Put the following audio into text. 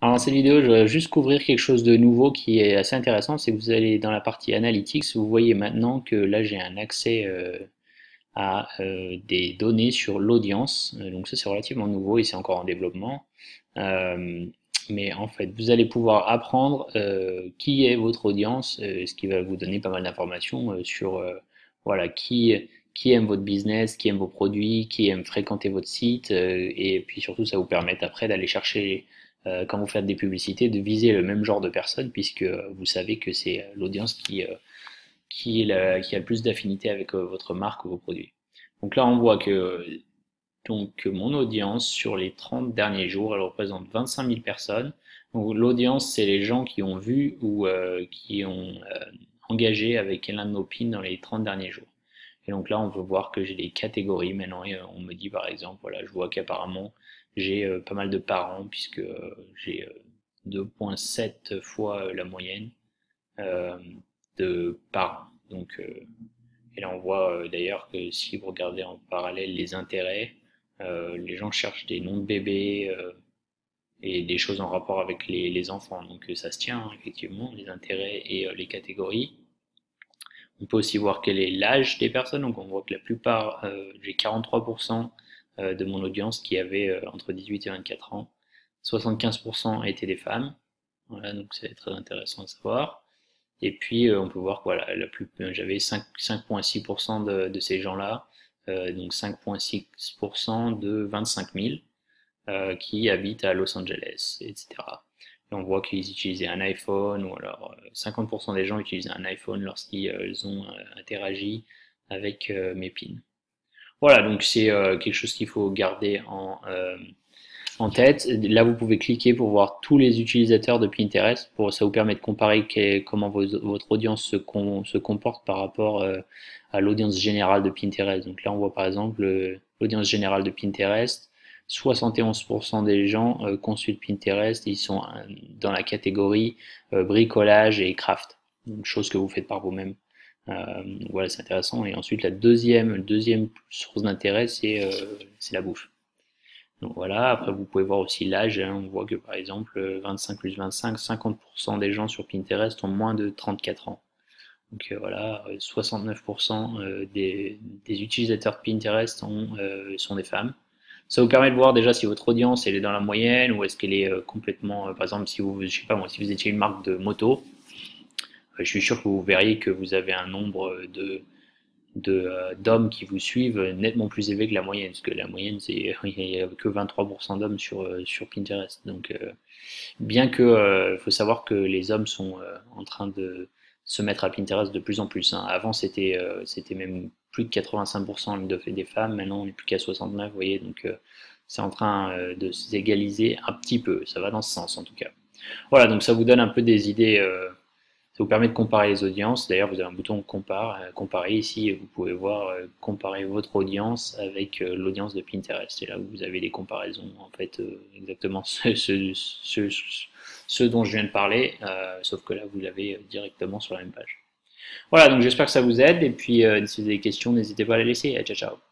Alors dans cette vidéo, je vais juste couvrir quelque chose de nouveau qui est assez intéressant, c'est que vous allez dans la partie Analytics, vous voyez maintenant que là j'ai un accès à des données sur l'audience. Donc ça c'est relativement nouveau et c'est encore en développement. Euh, mais en fait, vous allez pouvoir apprendre qui est votre audience, ce qui va vous donner pas mal d'informations sur voilà qui aime votre business, qui aime vos produits, qui aime fréquenter votre site, et puis surtout ça vous permet après d'aller chercher quand vous faites des publicités de viser le même genre de personnes puisque vous savez que c'est l'audience qui a le plus d'affinité avec votre marque ou vos produits. Donc là, on voit que mon audience sur les 30 derniers jours, elle représente 25 000 personnes. Donc l'audience, c'est les gens qui ont vu ou qui ont engagé avec l'un de nos pins dans les 30 derniers jours. Et donc là, on peut voir que j'ai des catégories maintenant. Et on me dit par exemple, voilà, je vois qu'apparemment j'ai pas mal de parents puisque j'ai 2,7 fois la moyenne euh, de parents. Donc et là, on voit d'ailleurs que si vous regardez en parallèle les intérêts, les gens cherchent des noms de bébés et des choses en rapport avec les enfants. Donc ça se tient, hein, effectivement, les intérêts et les catégories. On peut aussi voir quel est l'âge des personnes. Donc on voit que la plupart, j'ai 43% de mon audience qui avait entre 18 et 24 ans. 75% étaient des femmes. Voilà, donc c'est très intéressant à savoir. Et puis, on peut voir que voilà, j'avais 5,6% de ces gens-là, donc 5,6% de 25 000 qui habitent à Los Angeles, etc. Et on voit qu'ils utilisaient un iPhone, ou alors 50% des gens utilisaient un iPhone lorsqu'ils ont interagi avec mes pins. Voilà, donc c'est quelque chose qu'il faut garder en tête. Là, vous pouvez cliquer pour voir tous les utilisateurs de Pinterest. Ça vous permet de comparer comment votre audience se comporte par rapport à l'audience générale de Pinterest. Donc là, on voit par exemple l'audience générale de Pinterest. 71% des gens consultent Pinterest. Ils sont dans la catégorie bricolage et craft, une chose que vous faites par vous-même. Voilà, c'est intéressant. Et ensuite, la deuxième source d'intérêt, c'est la bouffe. Donc voilà, après vous pouvez voir aussi l'âge, hein. On voit que par exemple 25 plus 25, 50% des gens sur Pinterest ont moins de 34 ans. Donc voilà, 69% des utilisateurs de Pinterest sont des femmes. Ça vous permet de voir déjà si votre audience elle est dans la moyenne ou est-ce qu'elle est complètement, par exemple si vous, je sais pas moi, si vous étiez une marque de moto, je suis sûr que vous verriez que vous avez un nombre d'hommes qui vous suivent nettement plus élevé que la moyenne, parce que la moyenne c'est il n'y a que 23% d'hommes sur Pinterest. Donc bien que faut savoir que les hommes sont en train de se mettre à Pinterest de plus en plus, hein. Avant c'était même plus de 85% des femmes, maintenant on est plus qu'à 69, vous voyez, donc c'est en train de s'égaliser un petit peu, ça va dans ce sens en tout cas. Voilà, donc ça vous donne un peu des idées ça vous permet de comparer les audiences. D'ailleurs, vous avez un bouton comparer ici. Vous pouvez voir comparer votre audience avec l'audience de Pinterest. C'est là où vous avez des comparaisons, en fait, exactement ce dont je viens de parler, sauf que là, vous l'avez directement sur la même page. Voilà, donc j'espère que ça vous aide. Et puis, si vous avez des questions, n'hésitez pas à les laisser. Ciao, ciao.